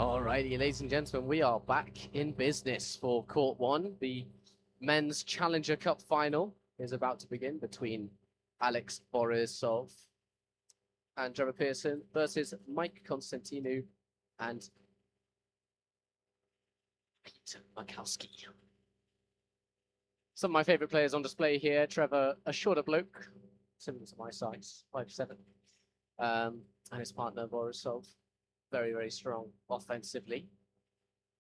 Alrighty, ladies and gentlemen, we are back in business for Court 1. The Men's Challenger Cup final is about to begin between Alex Borisov and Trevor Pearson versus Mike Constantinou and Peter Makowski. Some of my favourite players on display here. Trevor, a shorter bloke, similar to my size, 5'7", and his partner Borisov, very, very strong offensively,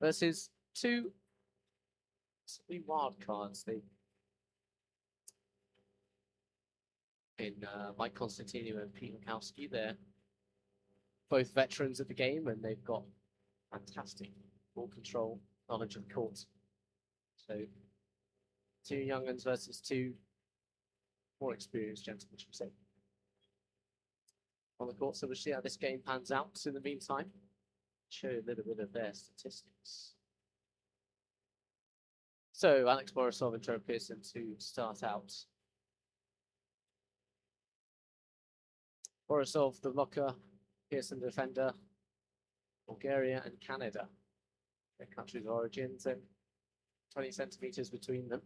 versus two wild cards. Mike Constantinou and Pete Makowski. They're both veterans of the game, and they've got fantastic ball control, knowledge of the court. So, two young uns versus two more experienced gentlemen, should we say, on the court. So we'll see how this game pans out. In the meantime, show you a little bit of their statistics. So Alex Borisov and Trevor Pearson to start out. Borisov, the blocker, Pearson, the defender, Bulgaria and Canada, their countries of origin, so 20 centimeters between them.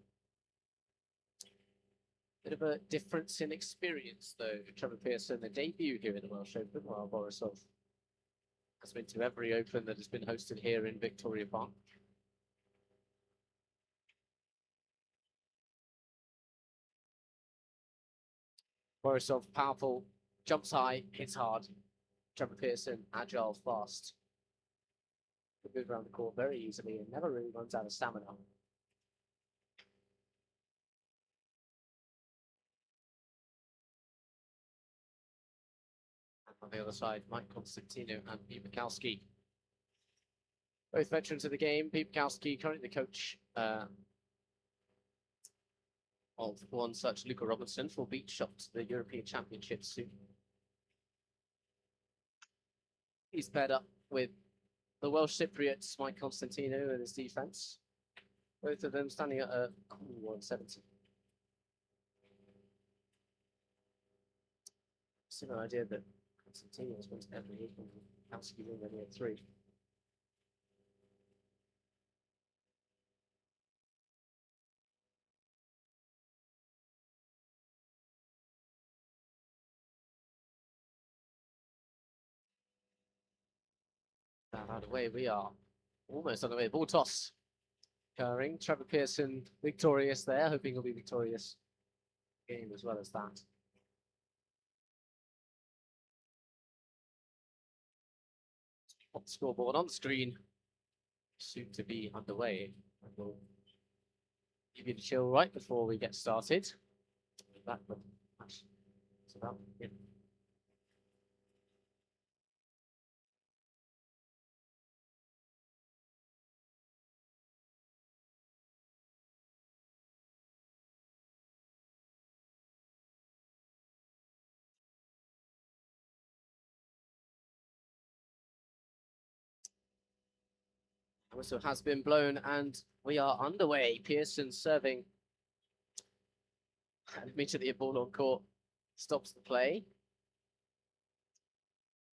Bit of a difference in experience, though. Trevor Pearson, a debut here in the Welsh Open, while Borisov has been to every Open that has been hosted here in Victoria Park. Borisov, powerful, jumps high, hits hard. Trevor Pearson, agile, fast. Can move around the court very easily and never really runs out of stamina. On the other side, Mike Constantinou and Pete Makowski. Both veterans of the game. Pete Makowski, currently the coach of one such, Luca Robinson, will beat shot to the European Championships soon. He's paired up with the Welsh Cypriots, Mike Constantinou, and his defence. Both of them standing at a cool 170. Similar idea that Constantinou has won every Open, Makowski won only at 3. Out of the way, we are almost on the way. Ball toss occurring. Trevor Pearson victorious there, hoping he'll be victorious game as well as that. On the scoreboard on the screen, soon to be underway. And we'll give you the chill right before we get started. That match is about to begin. Whistle has been blown and we are underway. Pearson serving and immediately a ball on court stops the play.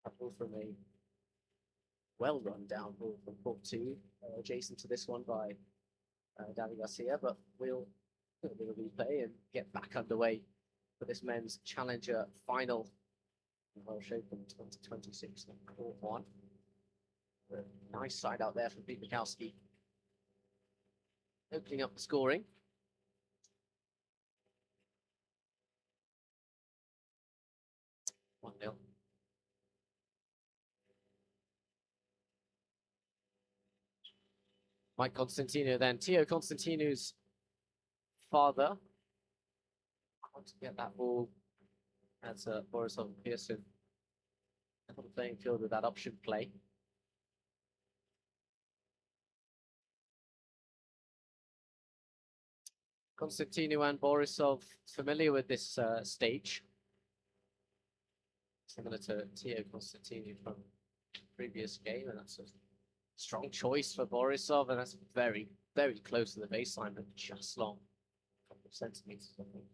A ball from a well run down ball from court 2, adjacent to this one by Davi Garcia, but we'll do a little replay and get back underway for this men's challenger final in Welsh Open 2026 on court 1. Nice side out there from Pete Makowski, opening up the scoring. One 0. Mike Constantinou then. Teo Constantinou's father. Want to get that ball at Borisov and Pearson on the playing field with that option play. Constantinou and Borisov familiar with this stage. Similar to Teo Constantinou from the previous game, and that's a strong choice for Borisov, and that's very, very close to the baseline, but just long. A couple of centimeters, I think.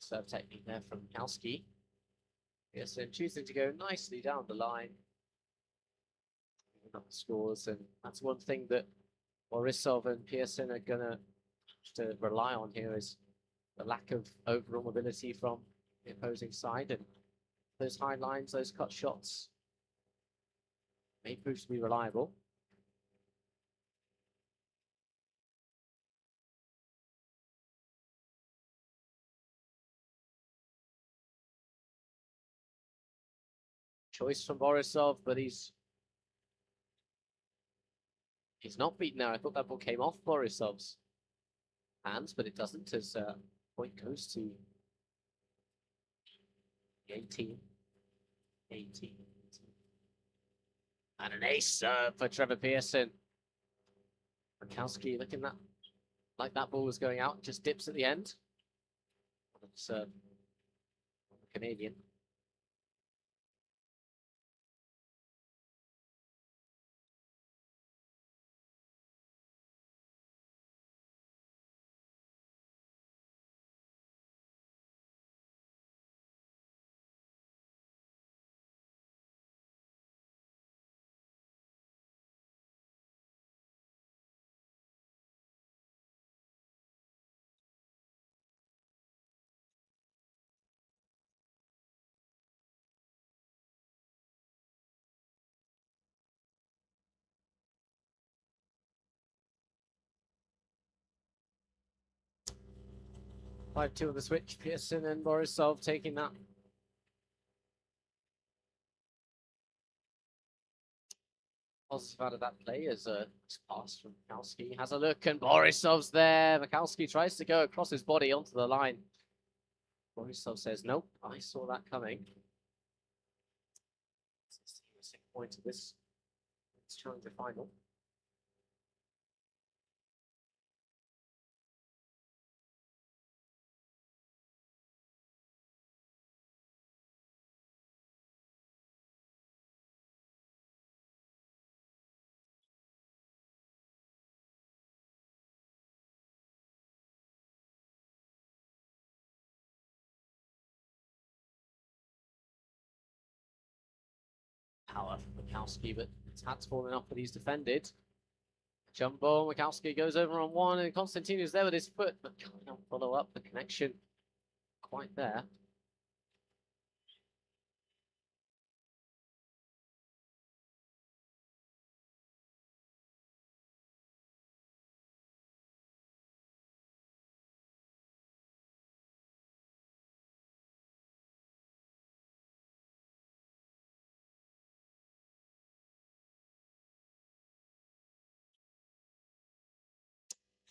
Serve technique there from Makowski. Pearson choosing to go nicely down the line. Scores, and that's one thing that Borisov and Pearson are gonna have to rely on here, is the lack of overall mobility from the opposing side, and those high lines, those cut shots may prove to be reliable. Choice from Borisov, but he's not beaten there. I thought that ball came off Borisov's hands, but it doesn't, as point goes to 18. And an ace serve for Trevor Pearson. Makowski looking like that ball was going out, just dips at the end. It's Canadian. Five-two on the switch. Pearson and Borisov taking that. Positive out of that play as a pass from Makowski. Has a look, and Borisov's there. Makowski tries to go across his body onto the line. Borisov says, nope, I saw that coming. It's the second point of this challenger final. Power from Makowski, but his hat's falling off, but he's defended. Jumbo, Makowski goes over on one, and Constantinou's there with his foot, but can't follow up the connection quite there.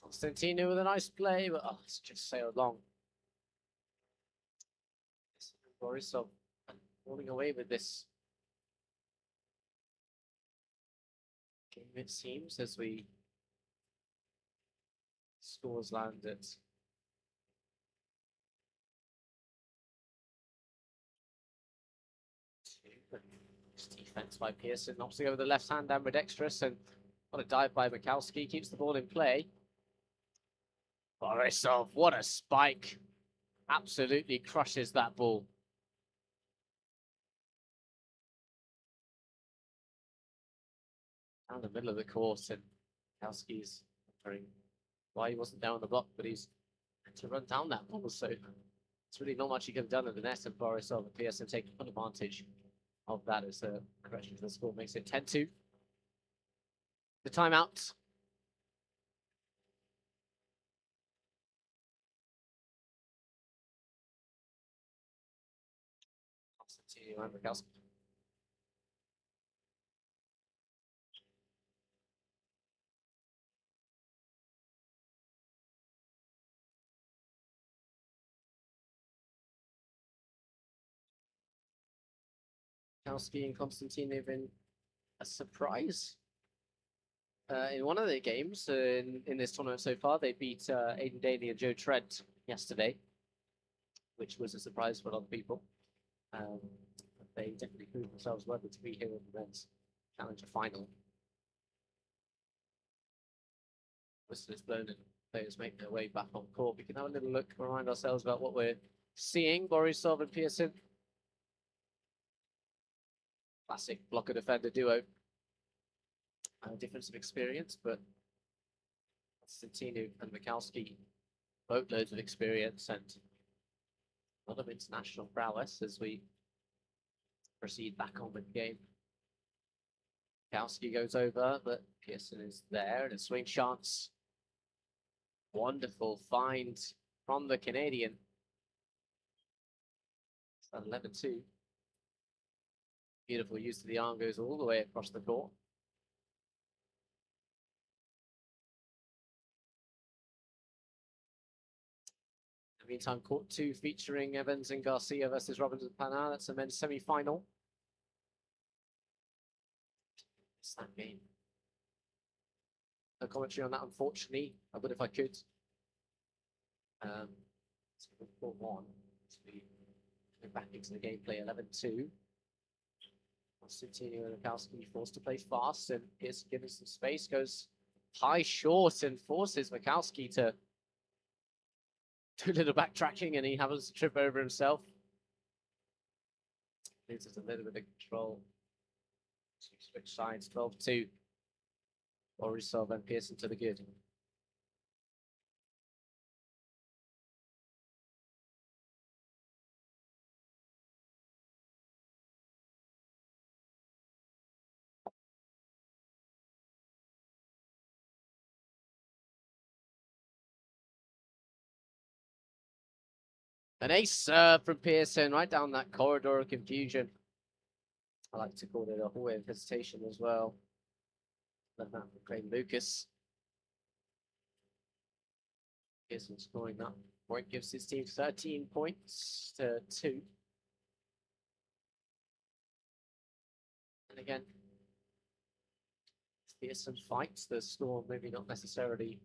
Constantinou with a nice play, but it's just sailed long. Borisov falling away with this game, it seems, as we scores land at defense by Pearson, knocks it over the left hand ambidextrous, and what a dive by Makowski, keeps the ball in play. Borisov, what a spike. Absolutely crushes that ball. Down the middle of the court, and Makowski's wondering why he wasn't down on the block, but he's had to run down that ball, so it's really not much he could have done at the net, and Borisov and Pearson taking full advantage of that as a correction to the score makes it 10-2. The timeout. Constantinou and Makowski. Makowski and Constantinou have been a surprise in one of their games in this tournament so far. They beat Aiden Daly and Joe Trent yesterday, which was a surprise for a lot of people. They definitely proved themselves worthy to be here in the men's challenger final. Whistle is blown and players make their way back on court. We can have a little look, remind ourselves about what we're seeing Borisov and Pearson. Classic blocker defender duo. Difference of experience, but Constantinou and Makowski, boatloads of experience and a lot of international prowess as we proceed back on with the game. Makowski goes over, but Pearson is there, and a swing chance. Wonderful find from the Canadian. It's 11-2. Beautiful use of the arm, goes all the way across the court. In the meantime, court 2 featuring Evans and Garcia versus Robinson Panal. That's a men's semi-final. It's that game. No commentary on that, unfortunately. I would if I could. So 4-1. So we go back into the gameplay 11-2. Constantinou and Makowski forced to play fast, and Pearson giving some space, goes high short and forces Makowski to do a little backtracking, and he happens to trip over himself. Loses a little bit of control. Switch sides, 12-2. Borisov and Pearson to the good. An ace serve from Pearson right down that corridor of confusion. I like to call it a hallway of hesitation as well. Let that from Craig Lucas. Pearson scoring that point gives his team 13 points to 2. And again, Pearson fights the score, maybe not necessarily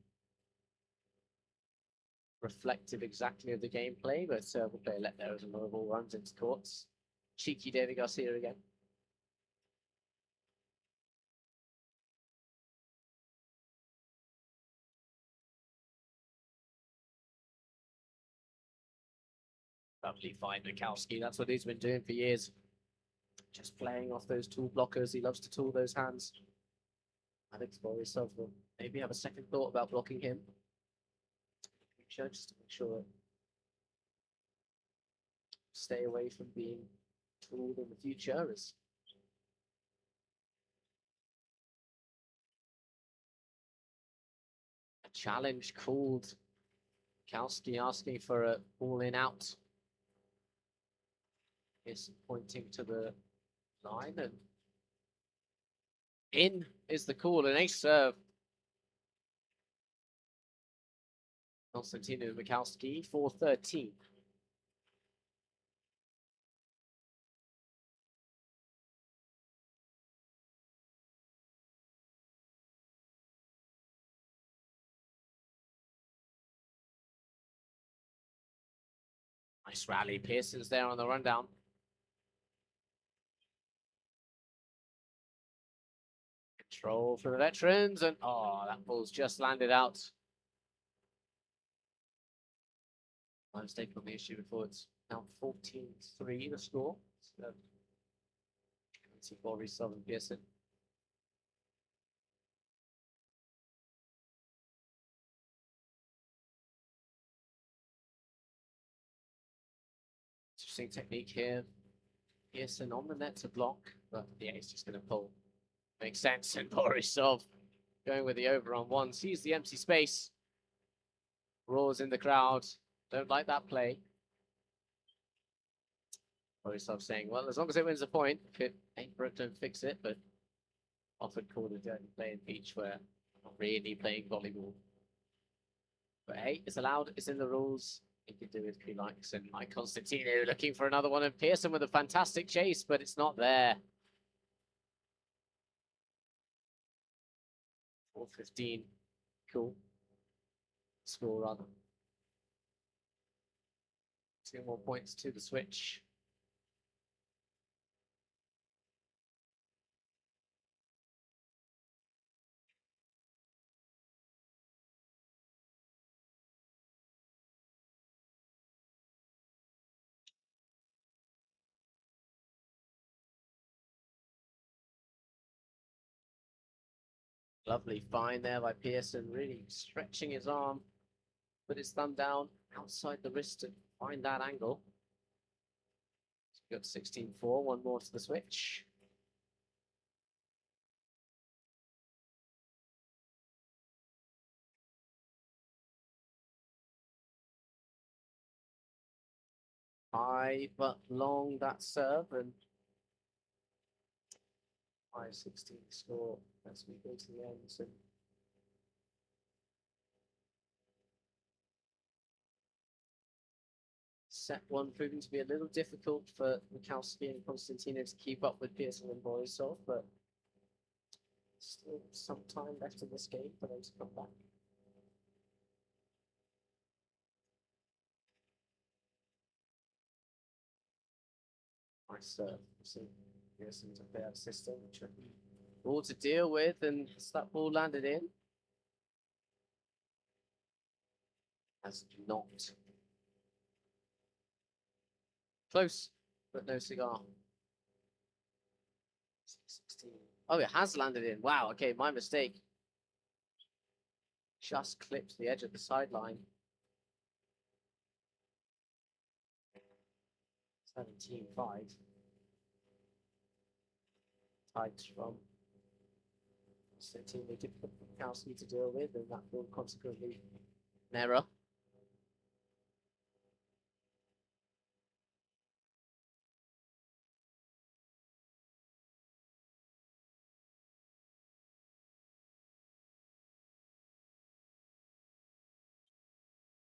reflective exactly of the gameplay, but we'll play a let there as another ball runs into courts. Cheeky David Garcia again. Lovely find, Makowski. That's what he's been doing for years. Just playing off those tool blockers. He loves to tool those hands. Alex Borisov will maybe have a second thought about blocking him. Just to make sure stay away from being tooled in the future. As a challenge called. Makowski asking for a ball in out. Is pointing to the line, and in is the call. An ace serve. Constantinou and Makowski for 13. Nice rally. Pearson's there on the rundown. Control from the veterans, and oh, that ball's just landed out. My mistake on the issue before. It's now 14-3 the score. So, see Borisov and Pearson. Interesting technique here. Pearson on the net to block, but yeah, he's just going to pull. Makes sense. And Borisov going with the over on one, sees the empty space, roars in the crowd. Don't like that play. Borisov saying, well, as long as it wins a point, if it ain't broke, don't fix it. But often called a dirty play in beach where I'm not really playing volleyball. But hey, it's allowed, it's in the rules. He can do it if he likes. And Mike Constantinou looking for another one, and Pearson with a fantastic chase, but it's not there. 4-15. Cool. Score rather. 2 more points to the switch. Lovely find there by Pearson, really stretching his arm, put his thumb down outside the wrist to find that angle. So we've got 16-4, one more to the switch. High but long that serve, and 5-16 score as we go to the end. And set one proving to be a little difficult for Makowski and Constantinou to keep up with Pearson and Borisov, but still some time left in this game for them to come back. Nice serve. So Pearson's a fair system, tricky ball to deal with, and that ball landed in. Has not. Close, but no cigar. 16. Oh, it has landed in. Wow, okay, my mistake. Just clipped the edge of the sideline. 17-5. Tied from Constantinou. They did put Makowski to deal with, and that will consequently an error.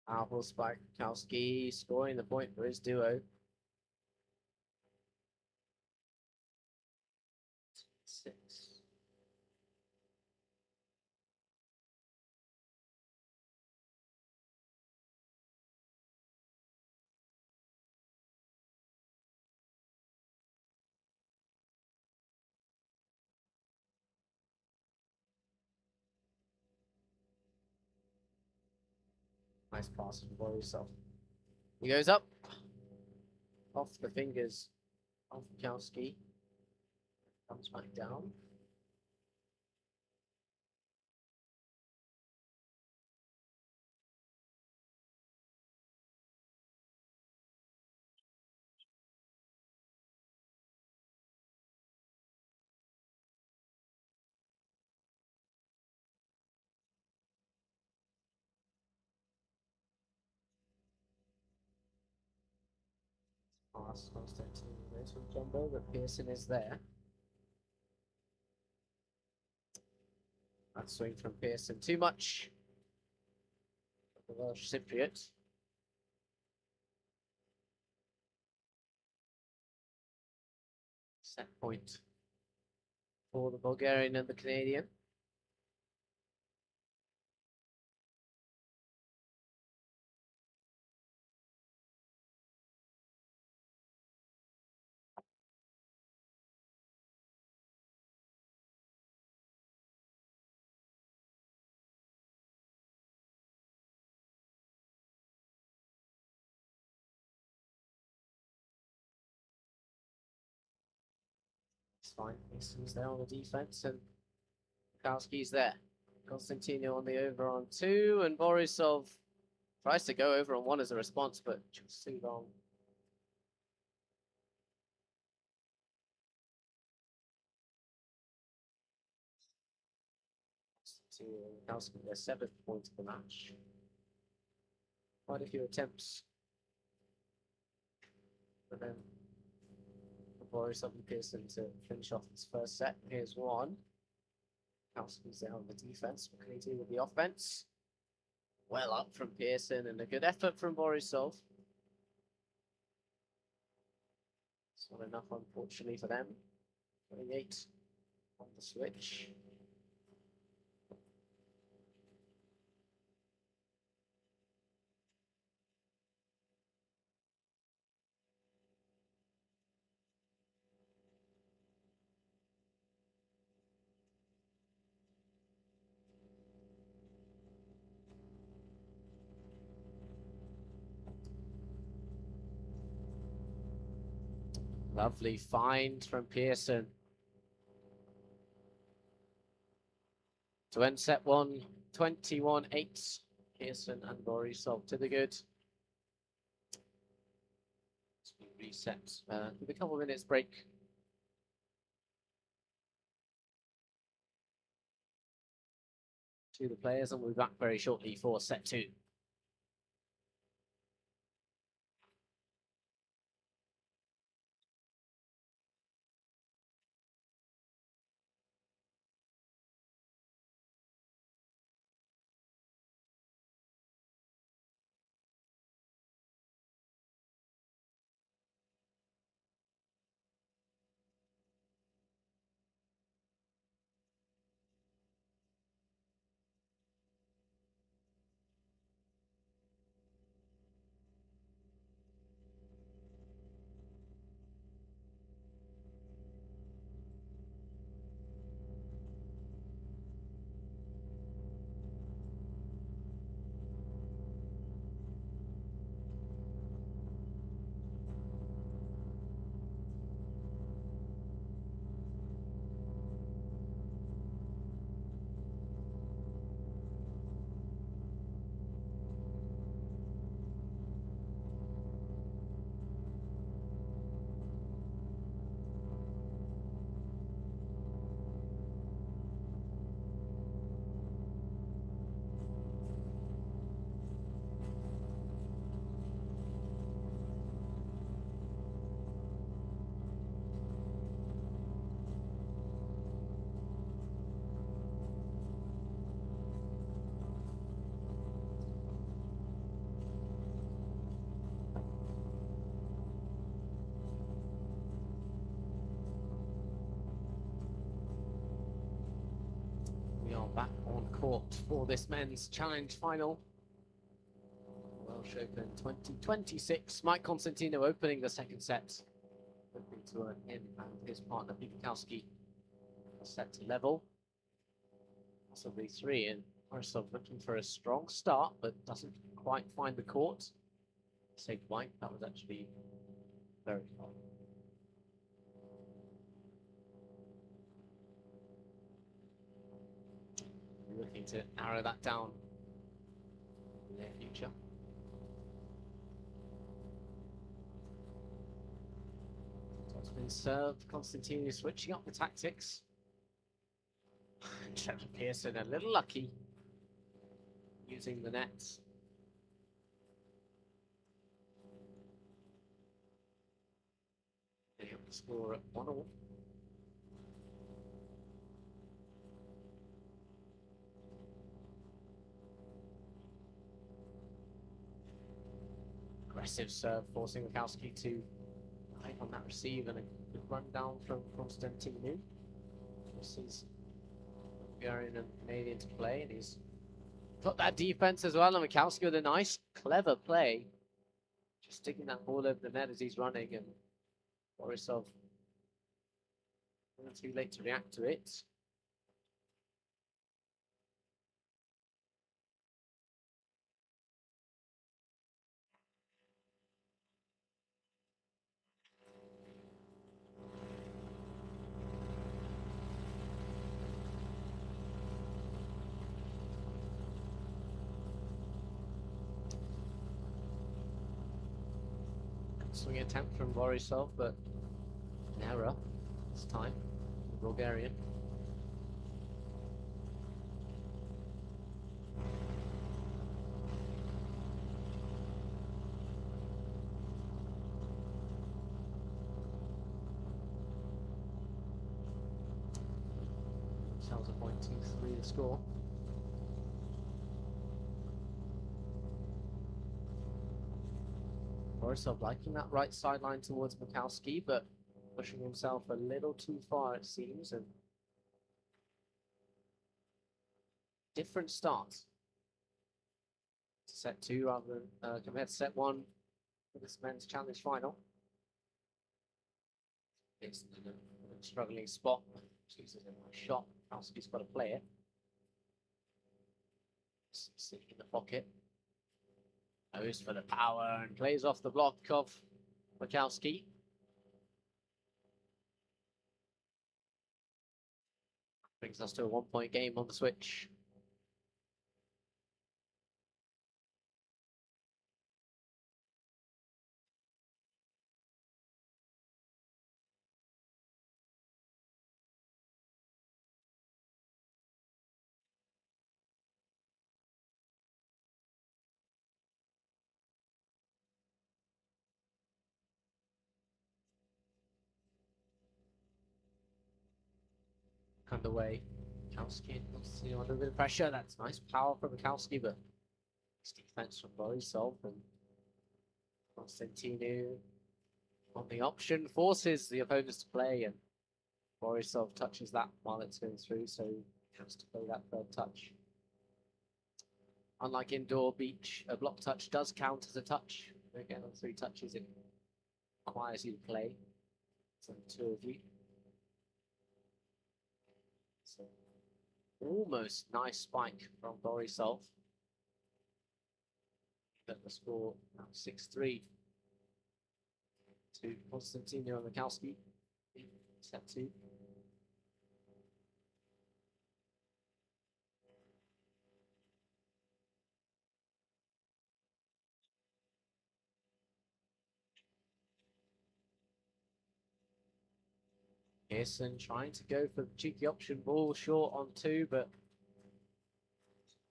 Powerful spike. Makowski scoring the point for his duo. 6. Nice pass from Borisov. He goes up. Off the fingers of Makowski. Comes back down. Pass Constantinou goes from jumbo, but Pearson is there. That swing from Pearson, too much. The Welsh Cypriot. Set point for the Bulgarian and the Canadian. It's fine. Pearson's there on the defense, and Makowski's there. Constantinou on the over on 2, and Borisov tries to go over on 1 as a response, but just too long. Makowski, their 7th point of the match. Quite a few attempts. But then Borisov and Pearson to finish off this first set. Here's one. Makowski's there on the defense. What can he do with the offense? Well up from Pearson, and a good effort from Borisov. It's not enough, unfortunately, for them. 28 on the switch. Lovely find from Pearson. To end set one, 21-8. Pearson and Borisov to the good. Reset with a couple of minutes break. To the players, and we'll be back very shortly for set two. Back on court for this men's challenge final. Welsh Open 2026. Mike Constantinou opening the second set. Hoping to earn him and his partner Makowski set to level. Possibly three, and Borisov looking for a strong start, but doesn't quite find the court. Saved White, that was actually very fun. Looking to narrow that down in the near future. So it's been served. Constantinou switching up the tactics. Trevor Pearson a little lucky using the nets. They have to score at 1-1. Aggressive serve, forcing Makowski to hide on that receive, and a good run down from Constantinou. Forces Bulgarian and Canadian to play, and he's got that defense as well. And Makowski with a nice, clever play, just sticking that ball over the net as he's running, and Borisov not too late to react to it. Swing attempt from Borisov, but an error this time. Bulgarian. Sells a point 2-3 to score. Borisov liking that right sideline towards Makowski, but pushing himself a little too far, it seems, and different start to set two rather than compared to set one for this men's challenge final. It's a struggling spot, chooses a shot. Makowski's got to play it. Sitting in the pocket. Goes for the power and plays off the block of Makowski. Brings us to a 1-point game on the switch. Underway. Makowski under a little bit of pressure. That's nice power from Makowski, but it's defense from Borisov and Constantinou on the option forces the opponents to play, and Borisov touches that while it's going through, so he has to play that third touch. Unlike indoor beach, a block touch does count as a touch. Again, on 3 touches, it requires you to play. So 2 of you. So almost nice spike from Borisov. But the score now 6-3 to Constantinou and Makowski. Set 2. Pearson trying to go for the cheeky option ball, short on 2, but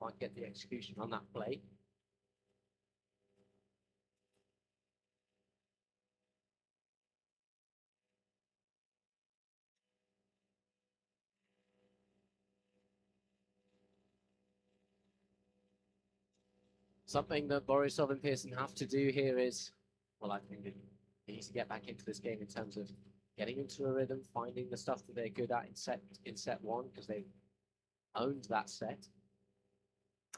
might get the execution on that play. Something that Borisov and Pearson have to do here is, well, I think they need to get back into this game in terms of getting into a rhythm, finding the stuff that they're good at in set 1, because they've owned that set.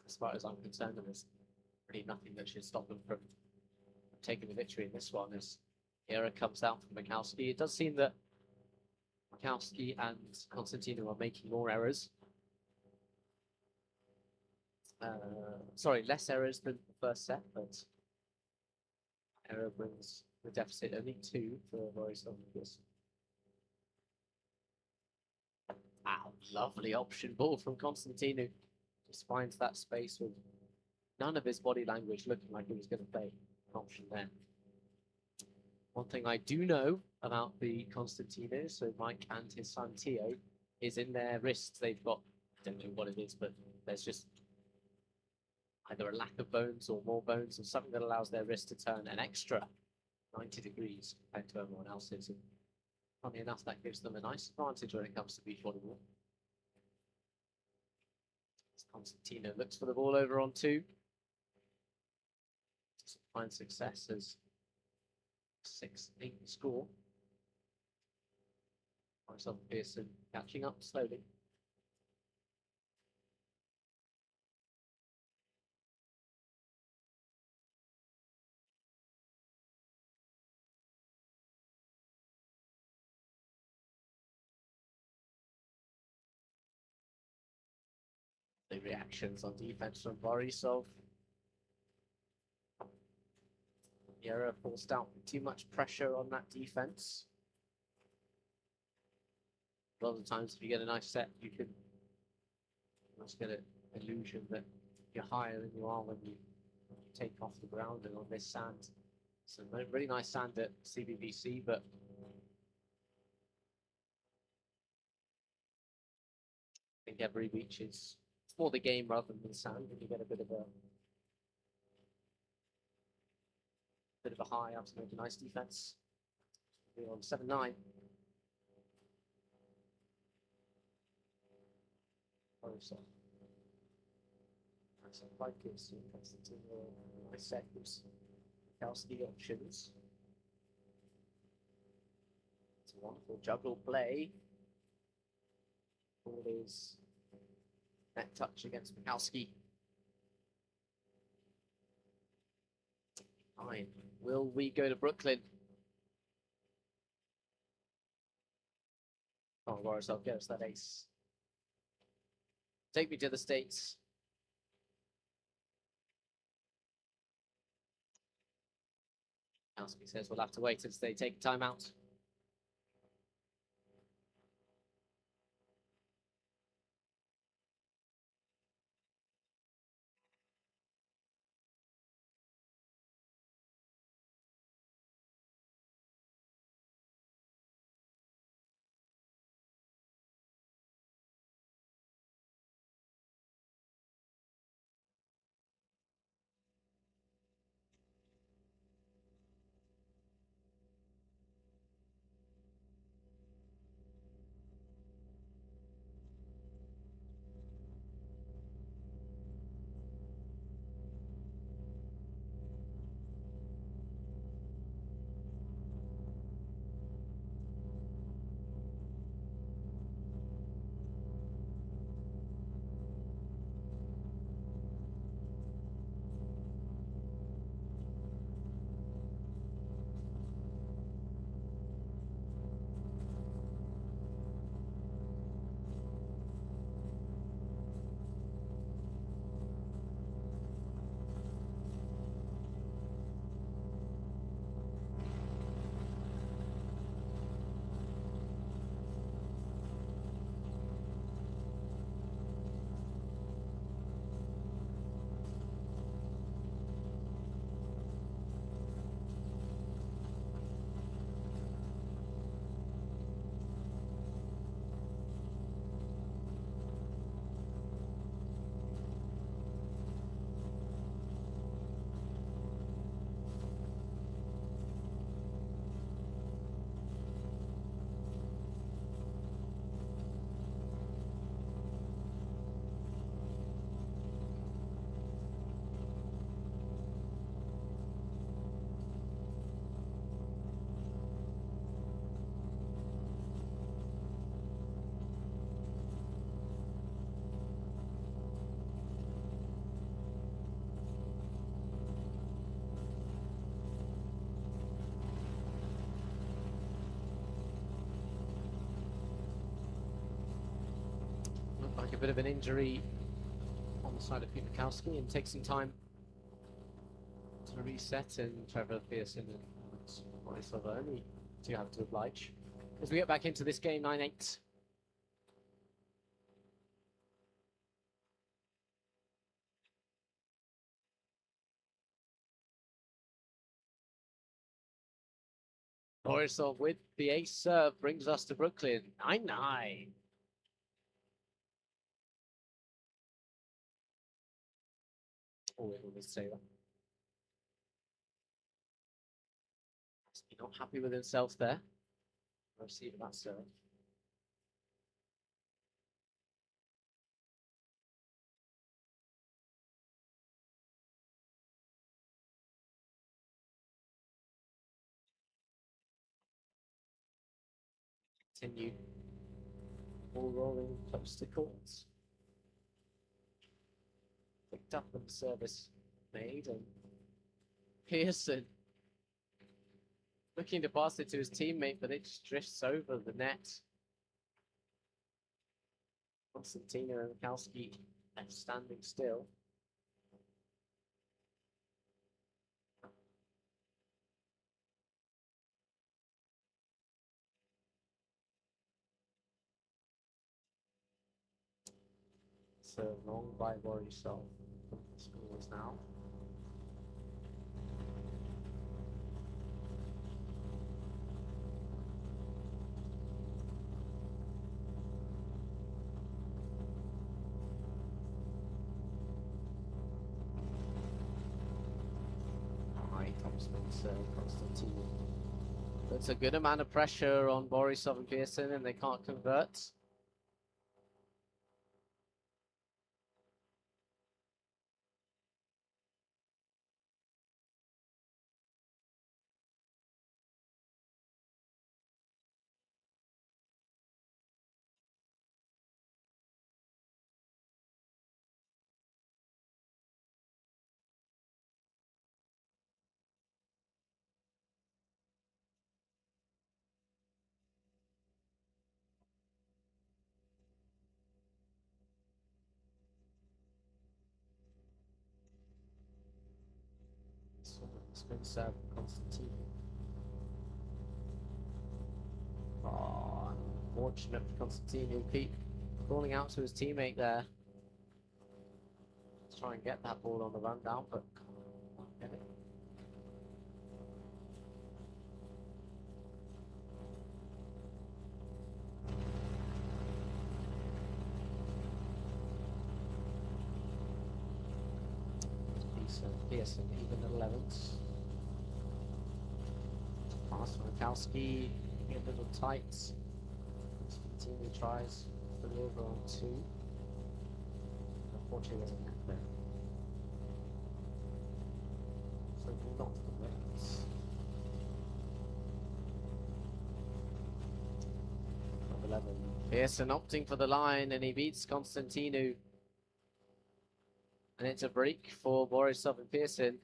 As far as I'm concerned, and there's really nothing that should stop them from taking the victory in this one as Era comes out from Makowski. It does seem that Makowski and Constantinou are making more errors. Sorry, less errors than the first set, but error brings the deficit only 2 for Borisov. Wow, lovely option ball from Constantinou. Just finds that space with none of his body language looking like he was going to play an option there. One thing I do know about the Constantinou, so Mike and his son Theo, is in their wrists they've got, I don't know what it is, but there's just either a lack of bones or more bones, or something that allows their wrist to turn an extra 90 degrees compared to everyone else's. And funny enough, that gives them a nice advantage when it comes to beach volleyball. Constantinou looks for the ball over on 2. Find success as 6-8 score. Borisov and Pearson catching up slowly. The reactions on defense from Borisov. Yera forced out too much pressure on that defense. A lot of the times, if you get a nice set, you can almost get an illusion that you're higher than you are when you take off the ground and on this sand. So really nice sand at CBBC, but I think every beach is more the game rather than the sand, and you get a bit of a high up to make a nice defense. We're on 7-9. So that's a quite good nice set with Makowski options. It's a wonderful juggle play. Ball is net touch against Makowski. Fine. Will we go to Brooklyn? Oh, Borisov, get us that ace. Take me to the States. Makowski says we'll have to wait until they take time out. like a bit of an injury on the side of Makowski and take some time to reset, and Trevor Pearson and Borisov only do have to oblige. As we get back into this game, 9-8. Borisov with the ace serve brings us to Brooklyn, 9-9. Oh, it was Taylor. Not happy with himself there. Receiving that serve. Continue. Ball rolling close to court. Picked up on the service made, and Pearson looking to pass it to his teammate, but it just drifts over the net. Constantinou and Makowski left standing still. So long by Borisov. Scores now. High topspin, Constantinou. That's a good amount of pressure on Borisov and Pearson, and they can't convert. Spin serve, Constantinou. Oh, unfortunate for Constantinou. Keep calling out to his teammate there. Let's try and get that ball on the rundown, but can't get it. Pearson even at 11s. Pass from Makowski, a little tight. Constantinou tries for the over on 2. Unfortunately, there's a net there. So not the Reds. Number 11. Pearson opting for the line, and he beats Constantinou. And it's a break for Borisov and Pearson.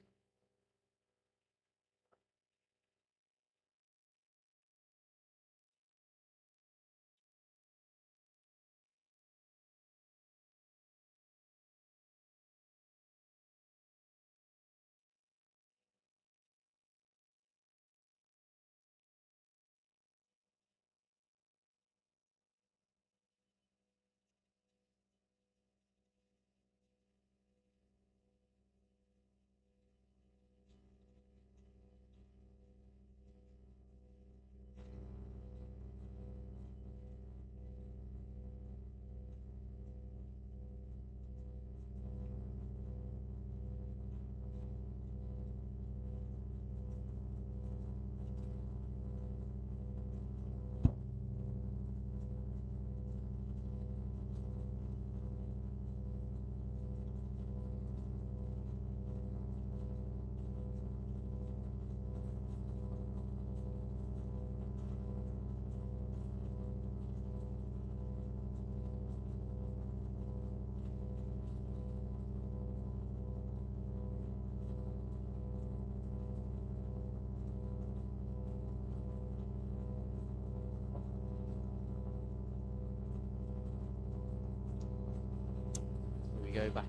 we go back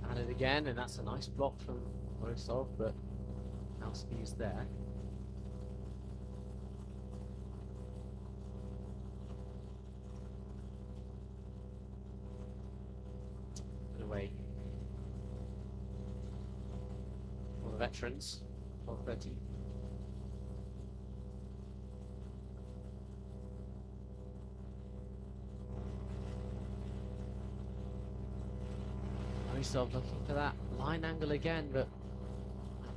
at it again, and that's a nice block from Borisov, but Makowski's there. Put away all the veterans. 12-13. Borisov looking for that line angle again, but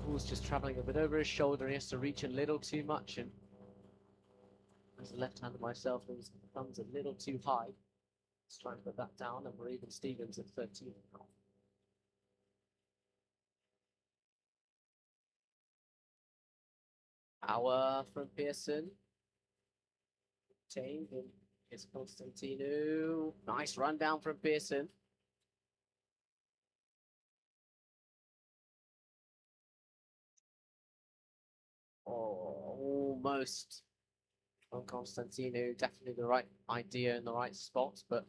Paul's just travelling a bit over his shoulder. He has to reach a little too much, and as a left-hander myself, his thumb's a little too high. Let's try and put that down, and we're even Stevens at 13 now. Power from Pearson. Tamed, and it's Constantinou. Nice run down from Pearson. Oh, almost on Constantinou. Definitely the right idea in the right spot, but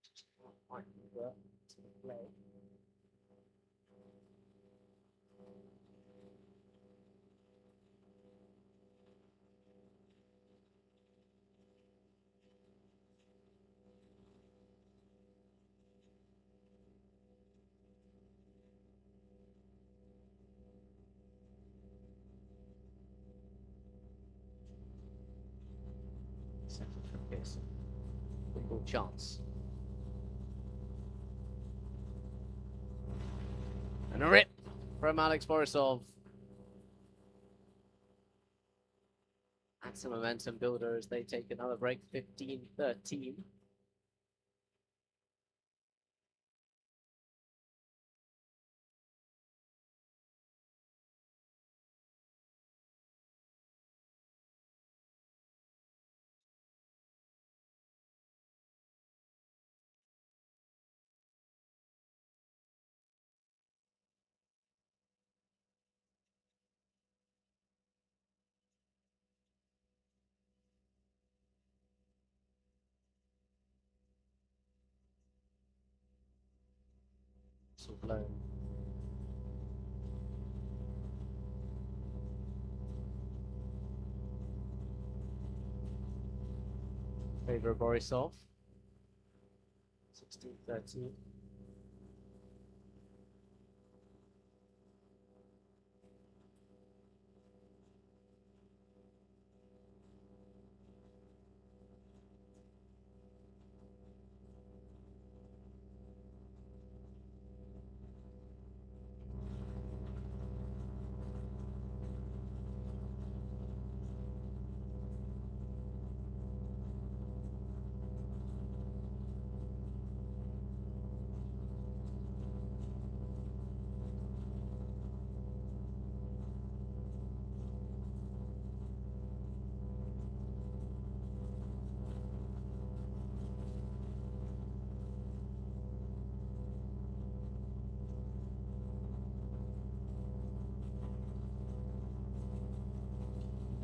just can't quite work to play. Second from Pearson. Single chance. And a rip from Alex Borisov. And some momentum builder as they take another break, 15-13. So blown. Favor of Borisov. 16-13.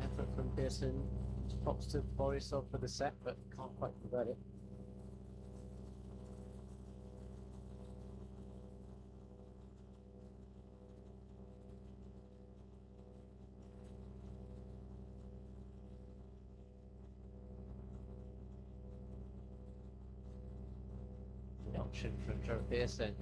Effort from Pearson. Props to Borisov for the set, but can't quite convert it. The option from Joe Pearson.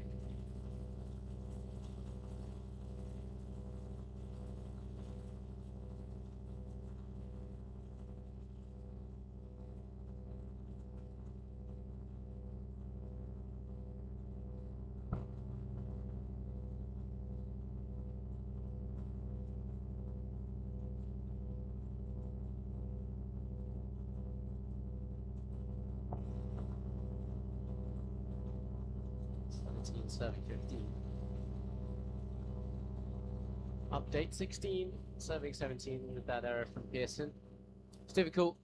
Serving 15. Update 16, serving 17 with that error from Pearson. It's difficult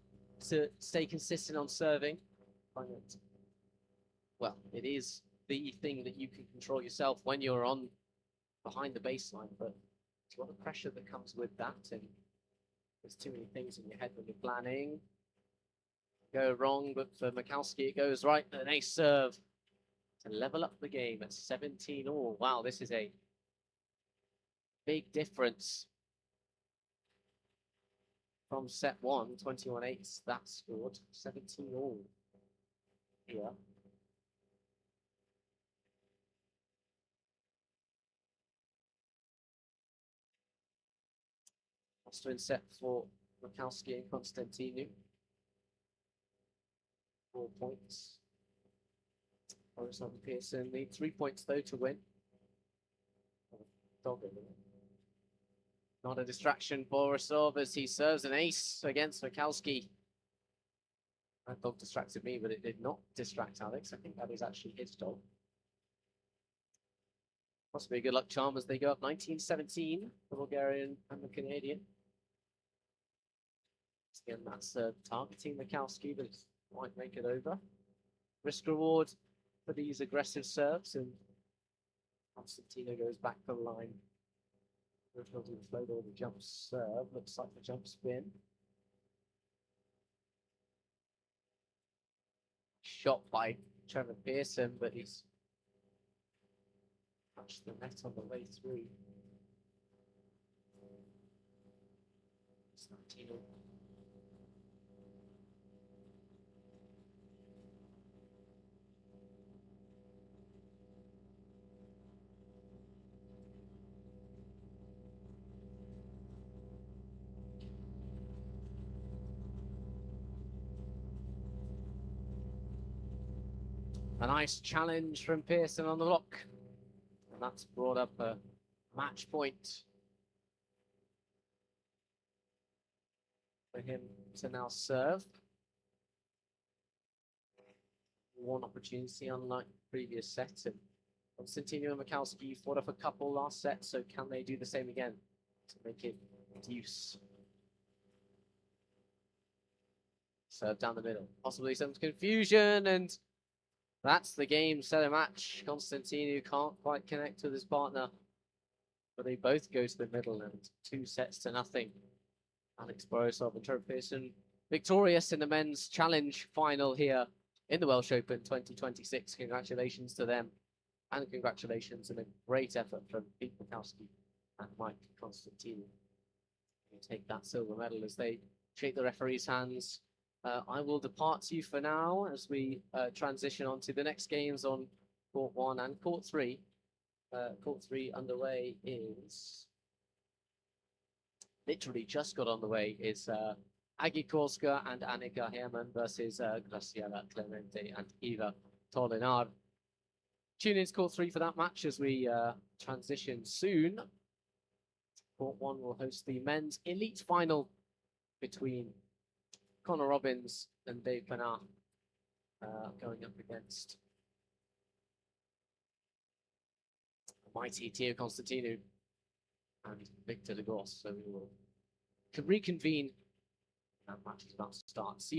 to stay consistent on serving. Well, it is the thing that you can control yourself when you're on behind the baseline, but it's a lot of pressure that comes with that, and there's too many things in your head when you're planning. Go wrong, but for Makowski it goes right. An ace serve. to level up the game at 17 all. Wow, this is a big difference from set 1, 21-8. That scored 17 all here. Last win set for Makowski and Constantinou. 4 points. Borisov and Pearson need 3 points though to win. Not a distraction, Borisov, as he serves an ace against Makowski. That dog distracted me, but it did not distract Alex. I think that is actually his dog. Possibly a good luck charm as they go up 19-17, the Bulgarian and the Canadian. Again, that's targeting Makowski, but it might make it over. Risk reward for these aggressive serves, and Constantinou goes back the line. He'll do the float or the jump serve. Looks like the jump spin. Shot by Trevor Pearson, but he's touched the net on the way through. Constantinou. A nice challenge from Pearson on the block. And that's brought up a match point for him to now serve. One opportunity, unlike the previous set. And Constantinou and Makowski fought off a couple last set, so can they do the same again to make it deuce? Serve down the middle. Possibly some confusion, and that's the game, set a match. Constantinou can't quite connect with his partner, but they both go to the middle, and 2-0. Alex Borisov and Trevor Pearson victorious in the men's challenge final here in the Welsh Open 2026. Congratulations to them, and congratulations and a great effort from Pete Makowski and Mike Constantinou. You take that silver medal as they shake the referee's hands. I will depart you for now as we transition on to the next games on Court 1 and Court 3. Court 3 underway is... literally just got on the way, is Agi Korska and Annika Herman versus Graciela Clemente and Eva Tolinar. Tune in to Court 3 for that match as we transition soon. Court 1 will host the men's elite final between Connor Robbins and Dave Penard going up against mighty Theo Constantinou and Victor de Goss. So we will reconvene. That match is about to start. See